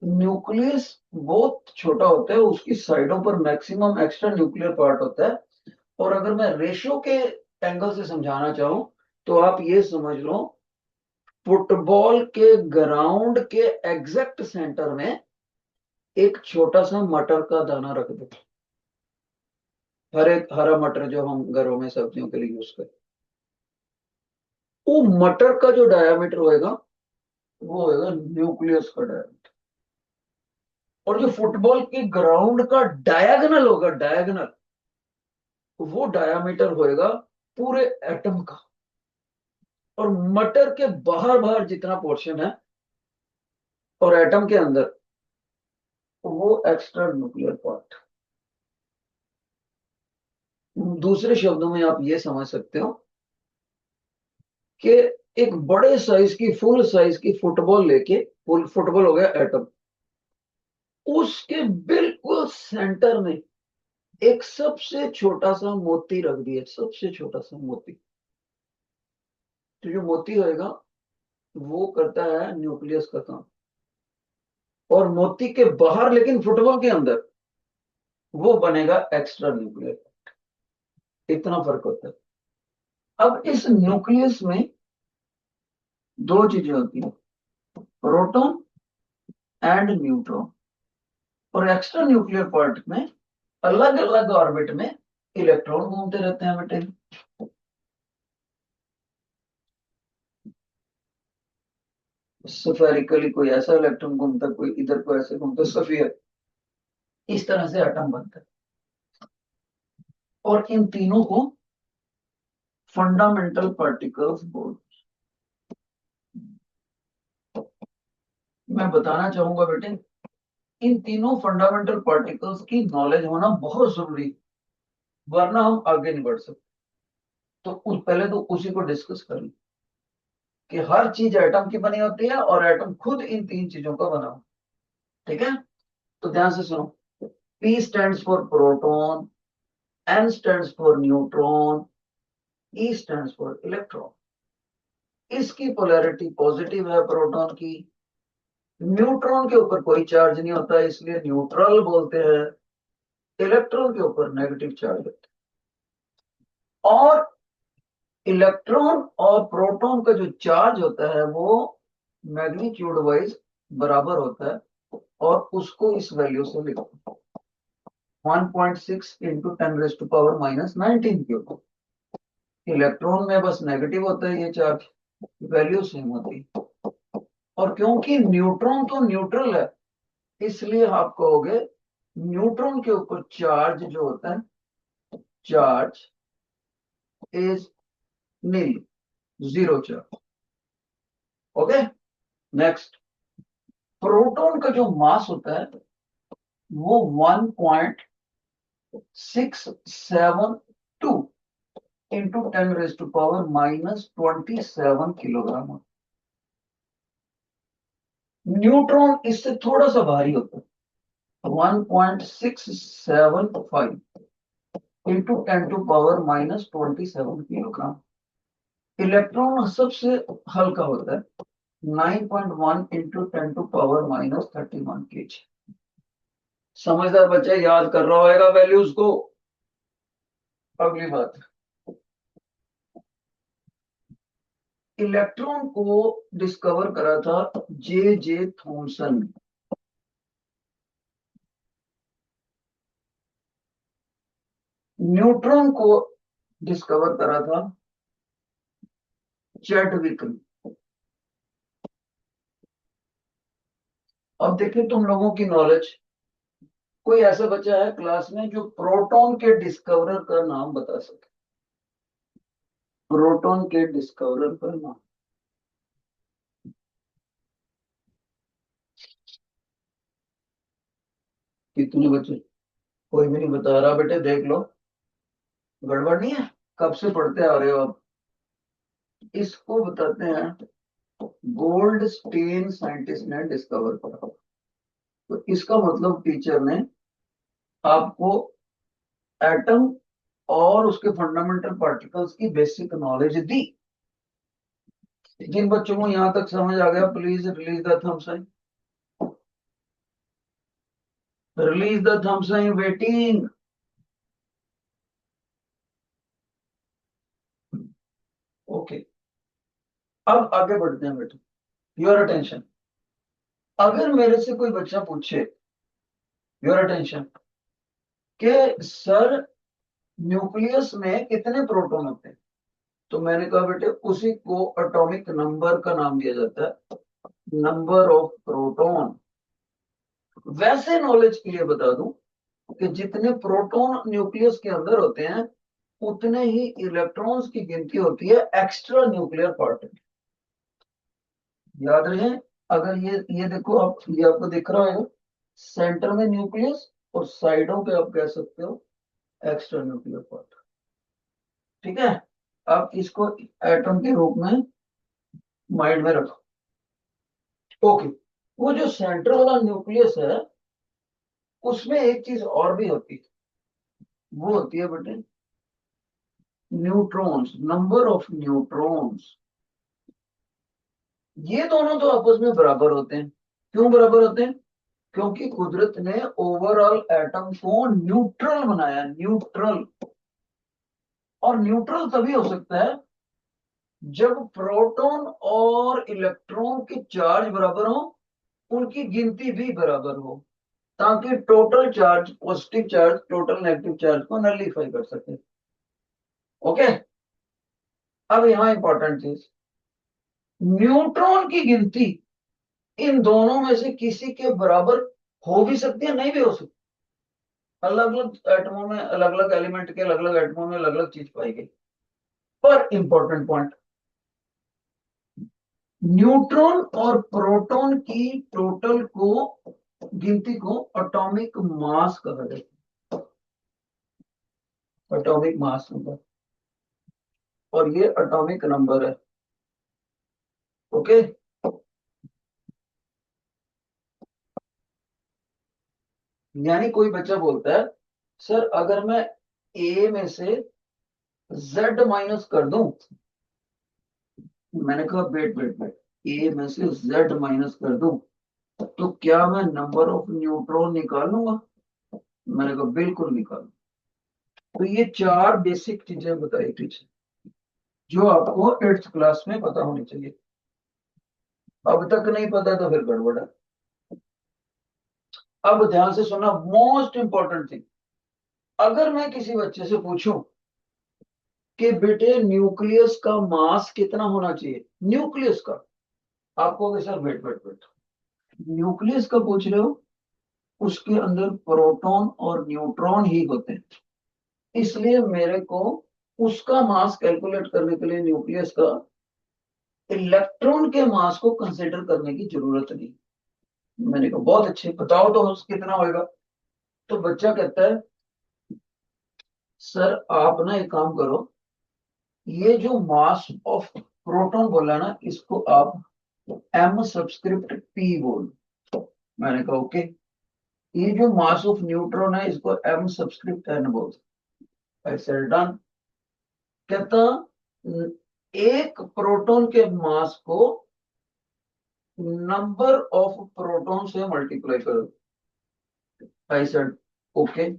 न्यूक्लियस बहुत छोटा होता है, उसकी साइडों पर मैक्सिमम एक्स्ट्रा न्यूक्लियर पार्ट होता है। और अगर मैं रेशो के एंगल से समझाना चाहूं तो आप ये समझ लो, फुटबॉल के ग्राउंड के एग्जैक्ट सेंटर में एक छोटा सा मटर का दाना रख दो, हर एक हरा मटर जो हम घरों में सब्जियों के लिए यूज करते, वो मटर का जो डायामीटर होएगा वो होएगा न्यूक्लियस का डायामीटर। और जो फुटबॉल के ग्राउंड का डायगोनल होगा, डायगोनल, वो डायामीटर होएगा पूरे एटम का। और मटर के बाहर बाहर जितना पोर्शन है और एटम के अंदर, वो एक्स्ट्रा न्यूक्लियर पार्ट। दूसरे शब्दों में आप ये समझ सकते हो कि एक बड़े साइज की, फुल साइज की फुटबॉल लेके, फुल फुटबॉल हो गया एटम, उसके बिल्कुल सेंटर में एक सबसे छोटा सा मोती रख दिया, सबसे छोटा सा मोती। तो जो मोती होएगा वो करता है न्यूक्लियस का काम। और मोती के बाहर लेकिन फुटबॉल के अंदर वो बनेगा एक्स्ट्रा न्यूक्लियर। इतना फर्क होता है। अब इस न्यूक्लियस में दो चीजें होती हैं, प्रोटॉन एंड न्यूट्रॉन। और एक्स्ट्रा न्यूक्लियर पार्ट में अलग अलग ऑर्बिट में इलेक्ट्रॉन घूमते रहते हैं बेटे। स्फेरिकली कोई ऐसा इलेक्ट्रॉन घूमता, कोई इधर को ऐसे घूमता, स्फीयर। इस तरह से एटम बनता है। और इन तीनों को फंडामेंटल पार्टिकल्स बोलते हैं। मैं बताना चाहूंगा बेटे, इन तीनों फंडामेंटल पार्टिकल्स की नॉलेज होना बहुत जरूरी है, वरना हम आगे नहीं बढ़ सकते। तो पहले तो उसी को डिस्कस कर लें कि हर चीज एटम की बनी होती है और एटम खुद इन तीन चीजों का बना हो। ठीक है, तो ध्यान से सुनो। P stands for proton, N stands for neutron, E stands for electron। इसकी पोलैरिटी पॉजिटिव है प्रोटॉन की। न्यूट्रॉन के ऊपर कोई चार्ज नहीं होता इसलिए न्यूट्रल बोलते हैं। इलेक्ट्रॉन के ऊपर नेगेटिव चार्ज होता है। और इलेक्ट्रॉन और प्रोटॉन का जो चार्ज होता है वो मैग्नीट्यूड वाइज बराबर होता है। और उसको इस वैल्यू से लिखो, 1.6 इंटू 10⁻⁻19 क्यूब। इलेक्ट्रॉन में बस नेगेटिव होता है ये चार्ज, वैल्यू सेम होती है। और क्योंकि न्यूट्रॉन तो न्यूट्रल है, इसलिए आप कहोगे न्यूट्रॉन के ऊपर चार्ज जो होता है, charge is nil, zero charge. Okay, next, proton का जो मास होता है वो 1.672 इंटू 10⁻⁻27 किलोग्राम। न्यूट्रॉन इससे थोड़ा सा भारी होता है, 1.675 इंटू 10⁻⁻27 किलोग्राम। इलेक्ट्रॉन सबसे हल्का होता है, 9.1 इंटू 10⁻⁻31 केजी। समझदार बच्चा याद कर रहा होगा वैल्यूज को। अगली बात, इलेक्ट्रॉन को डिस्कवर करा था जे जे थॉमसन ने। न्यूट्रॉन को डिस्कवर करा था चैडविक ने। अब देखिए तुम लोगों की नॉलेज, कोई ऐसा बच्चा है क्लास में जो प्रोटॉन के डिस्कवरर का नाम बता सके? प्रोटॉन के डिस्कवरर का नाम? कितने बच्चे? कोई भी नहीं बता रहा। बेटे देख लो, गड़बड़ नहीं है? कब से पढ़ते आ रहे हो आप? इसको बताते हैं गोल्ड स्टेन साइंटिस्ट ने डिस्कवर करा। तो इसका मतलब टीचर ने आपको एटम और उसके फंडामेंटल पार्टिकल्स की बेसिक नॉलेज दी। जिन बच्चों को यहां तक समझ आ गया, please release the thumb sign. Release the thumb sign, waiting. Okay, अब आगे बढ़ते हैं बेटे। Your attention. अगर मेरे से कोई बच्चा पूछे, योर अटेंशन, कि सर न्यूक्लियस में कितने प्रोटॉन होते हैं, तो मैंने कहा बेटे उसी को एटॉमिक नंबर का नाम दिया जाता है, नंबर ऑफ प्रोटॉन। वैसे नॉलेज के लिए बता दूं कि जितने प्रोटॉन न्यूक्लियस के अंदर होते हैं उतने ही इलेक्ट्रॉन्स की गिनती होती है एक्स्ट्रा न्यूक्लियर पार्ट। याद रहे, अगर ये देखो आप, ये आपको दिख रहा है सेंटर में न्यूक्लियस और साइडों पे आप कह सकते हो एक्स्ट्रा न्यूक्लियर पार्ट। ठीक है, आप इसको एटम के रूप में माइंड में रखो। ओके, वो जो सेंटर वाला न्यूक्लियस है उसमें एक चीज और भी होती है, वो होती है बेटे न्यूट्रॉन्स, नंबर ऑफ न्यूट्रॉन्स। ये दोनों तो आपस में बराबर होते हैं। क्यों बराबर होते हैं? क्योंकि कुदरत ने ओवरऑल एटम को न्यूट्रल बनाया, न्यूट्रल। और न्यूट्रल तभी हो सकता है जब प्रोटॉन और इलेक्ट्रॉन के चार्ज बराबर हो, उनकी गिनती भी बराबर हो, ताकि total charge, positive charge total negative charge को नलीफाई कर सके। ओके, अब यहां इंपॉर्टेंट चीज, न्यूट्रॉन की गिनती इन दोनों में से किसी के बराबर हो भी सकती है, नहीं भी हो सकती। अलग अलग एटमों में, अलग अलग एलिमेंट के अलग अलग एटमों में अलग अलग चीज पाई गई। पर इंपॉर्टेंट पॉइंट, न्यूट्रॉन और प्रोटॉन की टोटल को गिनती को एटॉमिक मास कहा जाता है, एटॉमिक मास नंबर। और ये एटॉमिक नंबर है। ओके, यानी कोई बच्चा बोलता है सर अगर मैं ए में से जेड माइनस कर दूं, मैंने कहा वेट वेट वेट, ए में से जेड माइनस कर दूं तो क्या मैं नंबर ऑफ न्यूट्रॉन निकाल लूंगा? मैंने कहा बिल्कुल निकाल। तो ये चार बेसिक चीजें बताई टीचर, जो आपको 8th क्लास में पता होनी चाहिए। अब तक नहीं पता तो फिर गड़बड़ है। अब ध्यान से सुना, मोस्ट इंपॉर्टेंट थिंग, अगर मैं किसी बच्चे से पूछूं कि बेटे न्यूक्लियस का मास कितना होना चाहिए, न्यूक्लियस का, आपको sir wait wait wait, nucleus का पूछ रहे हो? उसके अंदर प्रोटॉन और न्यूट्रॉन ही होते हैं, इसलिए मेरे को उसका मास कैलकुलेट करने के लिए न्यूक्लियस का इलेक्ट्रॉन के मास को कंसिडर करने की जरूरत नहीं। मैंने कहा बहुत अच्छे, बताओ तो कितना होगा। तो बच्चा कहता है सर आप ना एक काम करो, ये जो मास ऑफ प्रोटॉन बोला ना इसको आप एम सब्सक्रिप्ट पी बोलो। मैंने कहा ओके। ये जो मास ऑफ न्यूट्रॉन है इसको एम सब्सक्रिप्ट एन बोलो। ऐसे डन। कहता एक प्रोटॉन के मास को नंबर ऑफ प्रोटॉन से मल्टीप्लाई करो। I said okay.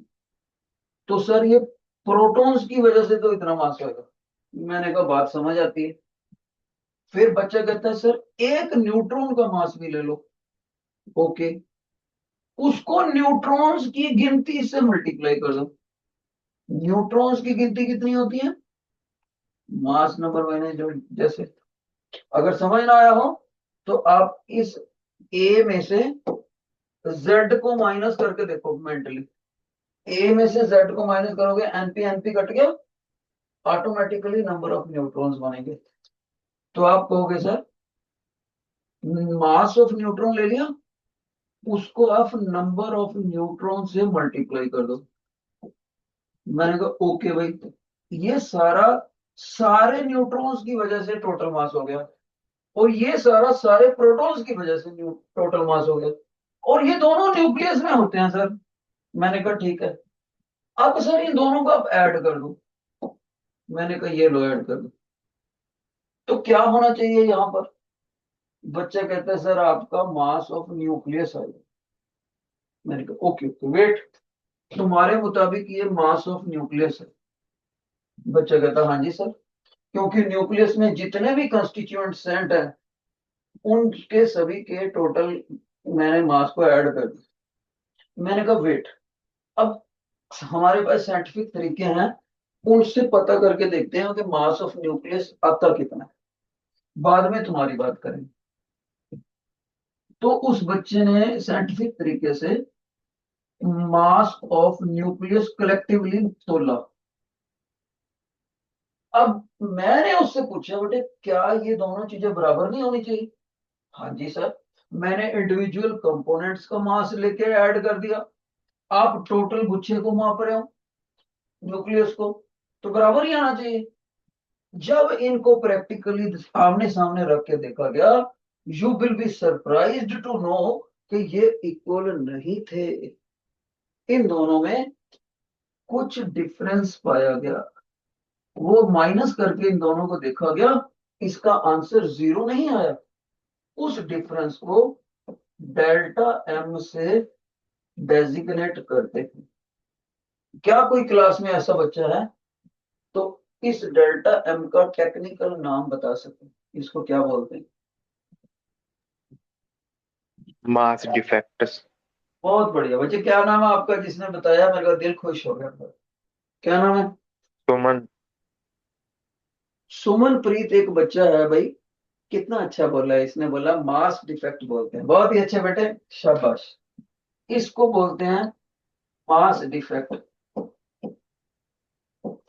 तो सर ये प्रोटॉन्स की वजह से तो इतना मास होगा। मैंने कहा बात समझ आती है। फिर बच्चा कहता है सर एक न्यूट्रॉन का मास भी ले लो। ओके। उसको न्यूट्रॉन्स की गिनती से मल्टीप्लाई कर दो। न्यूट्रॉन्स की गिनती कितनी होती है? मास नंबर मैंने जो जैसे, अगर समझ ना आया हो तो आप इस ए में से जेड को माइनस करके देखो मेंटली। ए में से जेड को माइनस करोगे, एनपी एनपी कट गया, ऑटोमेटिकली नंबर ऑफ न्यूट्रॉन्स बनेंगे। तो आप कहोगे सर मास ऑफ न्यूट्रॉन ले लिया, उसको आप नंबर ऑफ न्यूट्रॉन से मल्टीप्लाई कर दो। मैंने कहा ओके भाई। ये सारा सारे न्यूट्रॉन्स की वजह से टोटल मास हो गया, और ये सारा सारे प्रोटॉन्स की वजह से टोटल मास हो गया, और ये दोनों न्यूक्लियस में होते हैं सर। मैंने कहा ठीक है। अब सर इन दोनों को आप ऐड कर दो। मैंने कहा ये लो ऐड कर दो। तो क्या होना चाहिए यहां पर? बच्चा कहता है सर आपका मास ऑफ न्यूक्लियस आएगा। मैंने कहा ओके ओके वेट, तुम्हारे मुताबिक ये मास ऑफ न्यूक्लियस है? बच्चा कहता हाँ जी सर, क्योंकि न्यूक्लियस में जितने भी कंस्टिट्यूएंट सेंट हैं उनके सभी के टोटल मैंने मास को ऐड कर दिया। मैंने कहा वेट, अब हमारे पास साइंटिफिक तरीके हैं, उनसे पता करके देखते हैं कि मास ऑफ न्यूक्लियस आता कितना है, बाद में तुम्हारी बात करेंगे। तो उस बच्चे ने साइंटिफिक तरीके से मास ऑफ न्यूक्लियस कलेक्टिवली तोला। अब मैंने उससे पूछा बेटे क्या ये दोनों चीजें बराबर नहीं होनी चाहिए? हाँ जी सर। मैंने इंडिविजुअल कंपोनेंट्स का मास लेके ऐड कर दिया, आप टोटल गुच्छे को माप रहे हो, न्यूक्लियस को, तो बराबर ही आना चाहिए। जब इनको प्रैक्टिकली आमने सामने रख के देखा गया, you will be surprised to know कि ये इक्वल नहीं थे। इन दोनों में कुछ डिफरेंस पाया गया। वो माइनस करके इन दोनों को देखा गया, इसका आंसर जीरो नहीं आया। उस डिफरेंस को डेल्टा एम से डेजिग्नेट करते हैं। क्या कोई क्लास में ऐसा बच्चा है तो इस डेल्टा एम का टेक्निकल नाम बता सके? इसको क्या बोलते हैं? मास डिफेक्ट्स। बहुत बढ़िया बच्चे, क्या नाम है आपका? जिसने बताया मेरा दिल खुश हो गया। क्या नाम है? सुमन। सुमन प्रीत एक बच्चा है भाई, कितना अच्छा बोला है इसने, बोला मास डिफेक्ट बोलते हैं। बहुत ही अच्छे बेटे, शाबाश। इसको बोलते हैं मास डिफेक्ट।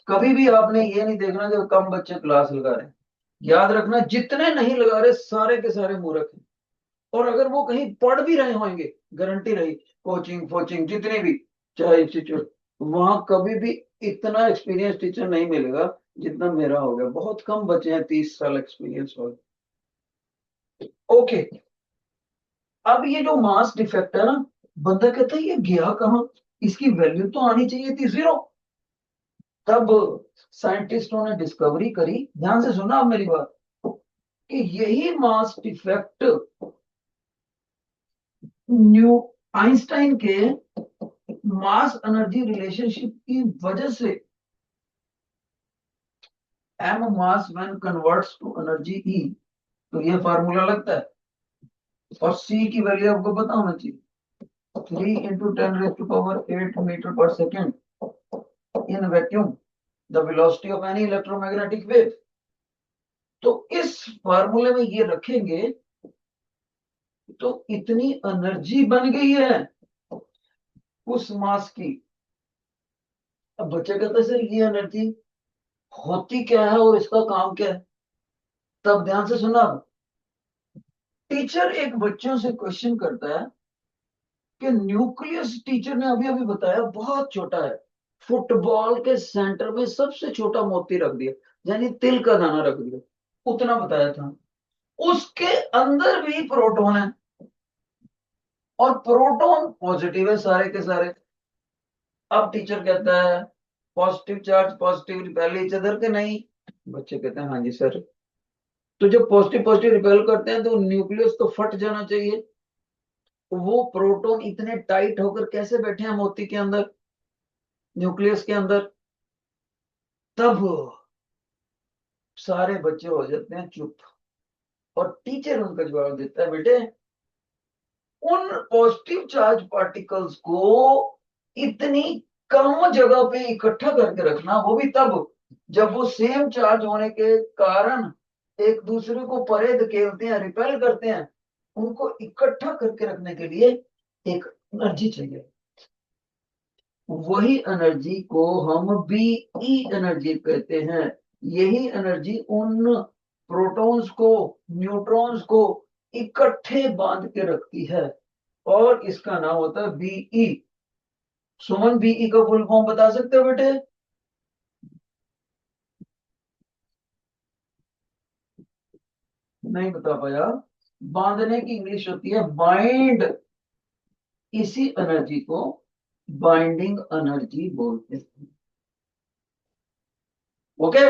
कभी भी आपने ये नहीं देखना कि कम बच्चे क्लास लगा रहे हैं। याद रखना जितने नहीं लगा रहे सारे के सारे मूर्ख हैं। और अगर वो कहीं पढ़ भी रहे होंगे, गारंटी रही, कोचिंग फोचिंग जितने भी, चाहे इंस्टीट्यूट, वहां कभी भी इतना एक्सपीरियंस टीचर नहीं मिलेगा जितना मेरा हो गया। बहुत कम बचे हैं 30 साल एक्सपीरियंस हो। ओके। अब ये जो मास डिफेक्ट है ना, बंदा कहता है ये गया कहाँ, इसकी वैल्यू तो आनी चाहिए थी जीरो। तब साइंटिस्टों ने डिस्कवरी करी, ध्यान से सुना आप मेरी बात, कि यही मास डिफेक्ट न्यू आइंस्टाइन के मास एनर्जी रिलेशनशिप की वजह से M mass when converts to energy E, तो ये फार्मूला लगता है। और सी की वैल्यू आपको पता होना चाहिए, 3 × 10⁻⁸ मीटर पर second in vacuum, the velocity of any electromagnetic wave. तो इस फार्मूले में ये रखेंगे तो इतनी एनर्जी बन गई है उस मास की। अब बच्चा कहता है सर ये एनर्जी होती क्या है और इसका काम क्या है। तब ध्यान से सुना, टीचर एक बच्चों से क्वेश्चन करता है कि न्यूक्लियस, टीचर ने अभी अभी बताया बहुत छोटा है, फुटबॉल के सेंटर में सबसे छोटा मोती रख दिया, यानी तिल का दाना रख दिया, उतना बताया था। उसके अंदर भी प्रोटॉन है, और प्रोटॉन पॉजिटिव है सारे के सारे। अब टीचर कहता है positive charge positive repel each other के नहीं। बच्चे कहते हैं हाँ जी सर। तो जब पॉजिटिव पॉजिटिव रिपेल करते हैं तो न्यूक्लियस तो फट जाना चाहिए। वो प्रोटॉन इतने टाइट होकर कैसे बैठे हैं मोती के अंदर, न्यूक्लियस के अंदर। तब सारे बच्चे हो जाते हैं चुप, और टीचर उनका जवाब देता है बेटे, उन पॉजिटिव चार्ज पार्टिकल्स को इतनी कम जगह पे इकट्ठा करके रखना, वो भी तब जब वो सेम चार्ज होने के कारण एक दूसरे को परे धकेलते हैं, रिपेल करते हैं। उनको इकट्ठा करके रखने के लिए एक एनर्जी चाहिए। वही एनर्जी को हम बीई एनर्जी कहते हैं। यही एनर्जी उन प्रोटॉन्स को, न्यूट्रॉन्स को इकट्ठे बांध के रखती है, और इसका नाम होता है बीई। सुमन, बीई का फुल फॉर्म बता सकते हो बेटे? नहीं बता पाया। बांधने की इंग्लिश होती है बाइंड। इसी एनर्जी को बाइंडिंग एनर्जी बोलते हैं। ओके।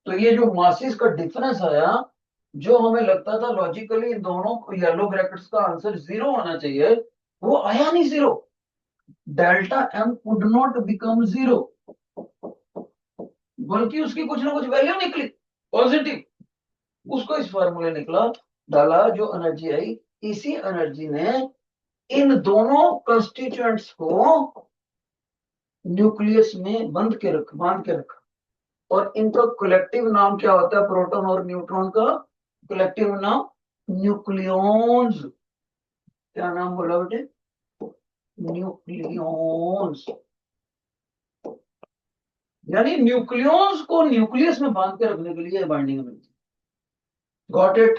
तो ये जो मासिस का डिफरेंस आया, जो हमें लगता था लॉजिकली इन दोनों येलो ब्रैकेट्स का आंसर जीरो आना चाहिए, वो आया नहीं zero. Delta M could not become zero, बल्कि उसकी कुछ ना कुछ वैल्यू निकली पॉजिटिव। उसको इस फॉर्मूले निकला, डाला, जो एनर्जी आई, इसी एनर्जी ने इन दोनों कंस्टिट्यूएंट्स को न्यूक्लियस में बांध के रखा। और इनका कलेक्टिव नाम क्या होता है, प्रोटॉन और न्यूट्रॉन का कलेक्टिव नाम न्यूक्लियॉन्स। क्या नाम बोला बेटे? न्यूक्लियॉन्स। यानी न्यूक्लियॉन्स को न्यूक्लियस में बांध के रखने के लिए बाइंडिंग एनर्जी। Got it?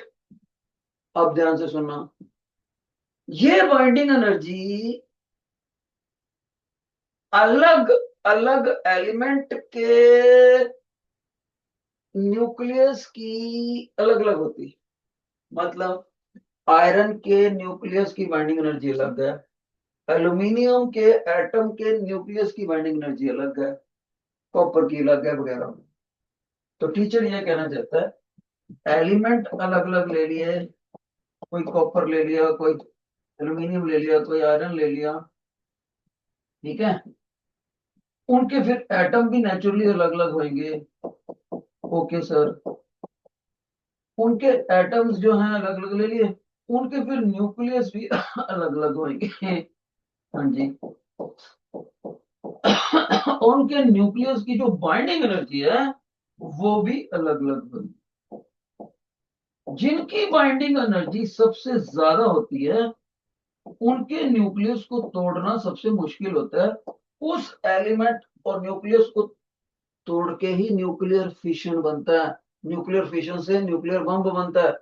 अब ध्यान से सुनना, ये बाइंडिंग एनर्जी अलग अलग एलिमेंट के न्यूक्लियस की अलग अलग होती है। मतलब आयरन के न्यूक्लियस की बाइंडिंग एनर्जी अलग है, एल्यूमिनियम के एटम के न्यूक्लियस की बाइंडिंग एनर्जी अलग है, कॉपर की अलग है, वगैरह। तो टीचर ये कहना चाहता है एलिमेंट अलग अलग ले लिए, कोई कॉपर ले लिया, कोई एल्यूमिनियम ले लिया, कोई आयरन ले लिया, ठीक है। उनके फिर एटम भी नेचुरली अलग अलग होंगे। Okay sir. उनके एटम्स जो हैं अलग अलग ले लिए, उनके फिर न्यूक्लियस भी अलग अलग होंगे। हाँ जी। उनके न्यूक्लियस की जो बाइंडिंग एनर्जी है वो भी अलग अलग होगी। जिनकी बाइंडिंग एनर्जी सबसे ज्यादा होती है उनके न्यूक्लियस को तोड़ना सबसे मुश्किल होता है। उस एलिमेंट और न्यूक्लियस को तोड़ के ही न्यूक्लियर फिशन बनता है, न्यूक्लियर फिशन से न्यूक्लियर बम बनता है।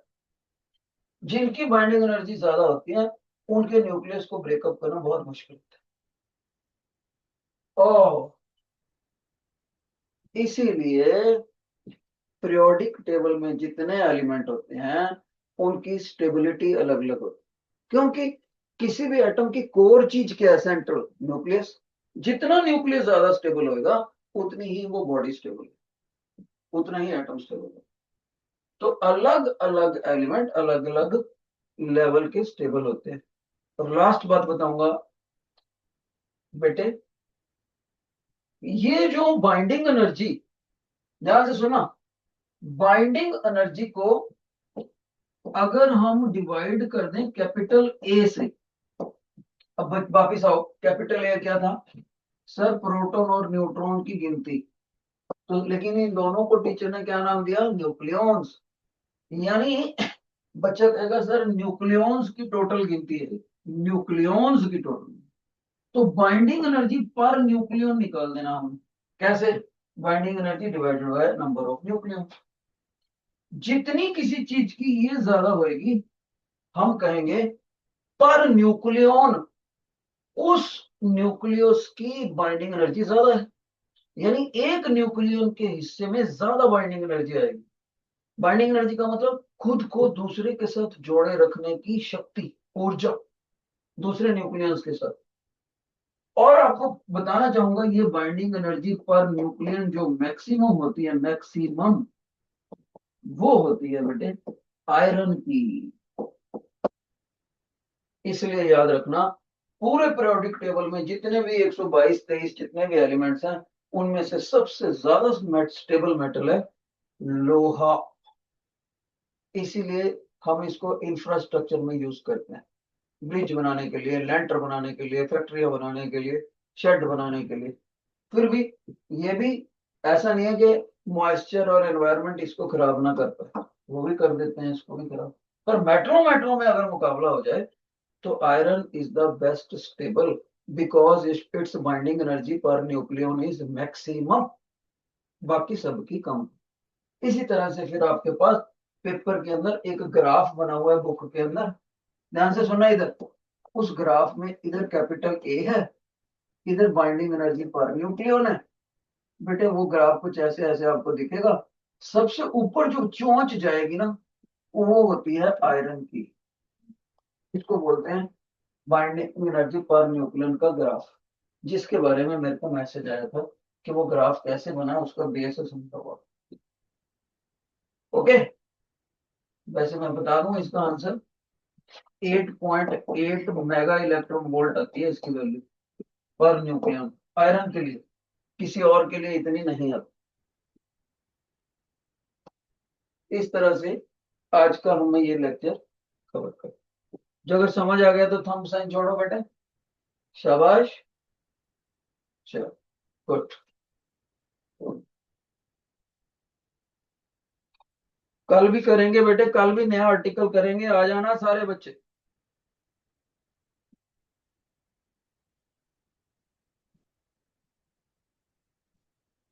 जिनकी बाइंडिंग एनर्जी ज्यादा होती है उनके न्यूक्लियस को ब्रेकअप करना बहुत मुश्किल होता है। ओ, इसीलिए पीरियोडिक टेबल में जितने एलिमेंट होते हैं उनकी स्टेबिलिटी अलग अलग होती है, क्योंकि किसी भी एटम की कोर चीज क्या है, सेंट्रल न्यूक्लियस। जितना न्यूक्लियस ज्यादा स्टेबल होगा उतनी ही वो बॉडी स्टेबल है, उतना ही एटम स्टेबल है। तो अलग अलग एलिमेंट अलग अलग लेवल के स्टेबल होते हैं। और लास्ट बात बताऊंगा बेटे, ये जो बाइंडिंग एनर्जी, ध्यान से सुना, बाइंडिंग एनर्जी को अगर हम डिवाइड कर दें कैपिटल ए से। अब वापिस आओ, कैपिटल ए क्या था सर? प्रोटॉन और न्यूट्रॉन की गिनती। तो लेकिन इन दोनों को टीचर ने क्या नाम दिया? न्यूक्लियॉन्स। यानी बच्चा कहेगा सर न्यूक्लियॉन्स की टोटल गिनती है, न्यूक्लियॉन्स की टोटल। तो बाइंडिंग एनर्जी पर न्यूक्लियन निकाल देना हम। कैसे? Binding energy divided by number of nucleon. जितनी किसी चीज की ये ज्यादा होएगी, हम कहेंगे पर न्यूक्लियन उस न्यूक्लियस की बाइंडिंग एनर्जी ज्यादा है। यानी एक न्यूक्लियन के हिस्से में ज्यादा बाइंडिंग एनर्जी आएगी। बाइंडिंग एनर्जी का मतलब खुद को दूसरे के साथ जोड़े रखने की शक्ति, ऊर्जा, दूसरे न्यूक्लियंस के साथ। और आपको बताना चाहूंगा, ये बाइंडिंग एनर्जी पर न्यूक्लियन जो मैक्सिमम होती है, मैक्सिमम, वो होती है बेटे आयरन की। इसलिए याद रखना, पूरे पीरियोडिक टेबल में जितने भी 122 23 जितने भी एलिमेंट्स हैं, उनमें से सबसे ज्यादा स्टेबल मेटल है लोहा। इसीलिए हम इसको इंफ्रास्ट्रक्चर में यूज करते हैं, ब्रिज बनाने के लिए, लेंटर बनाने के लिए, फैक्ट्रियां बनाने के लिए, शेड बनाने के लिए। फिर भी ये भी ऐसा नहीं है कि मॉइस्चर और एनवायरनमेंट इसको खराब ना कर पाए, वो भी कर देते हैं इसको भी खराब। पर मेट्रो मेट्रो में अगर मुकाबला हो जाए, तो iron is the best stable, because it's binding energy per nucleon is maximum, बाकी सबकी कम। इसी तरह से फिर आपके पास पेपर के अंदर एक ग्राफ बना हुआ है बुक के अंदर, ध्यान से सुनना इधर। उस ग्राफ में इधर कैपिटल ए है, इधर बाइंडिंग एनर्जी पर न्यूक्लियन है। बेटे वो ग्राफ कुछ ऐसे ऐसे आपको दिखेगा। सबसे ऊपर जो चोंच जाएगी ना, वो होती है आयरन की। इसको बोलते हैं बाइंडिंग एनर्जी पर न्यूक्लियन का ग्राफ, जिसके बारे में मेरे को मैसेज आया था कि वो ग्राफ कैसे बना, उसका बेस समझा हुआ। ओके, वैसे मैं बता दूं इसका आंसर 8.8 मेगा इलेक्ट्रॉन वोल्ट आती है इसकी वैल्यू पर न्यूक्लियन, आयरन के लिए। किसी और के लिए इतनी नहीं आती। इस तरह से आज का हमें ये लेक्चर कवर कर। जो अगर समझ आ गया तो थंब साइन छोड़ो बेटे, शाबाश। चलो, गुड। कल भी करेंगे बेटे, कल भी नया आर्टिकल करेंगे, आ जाना सारे बच्चे।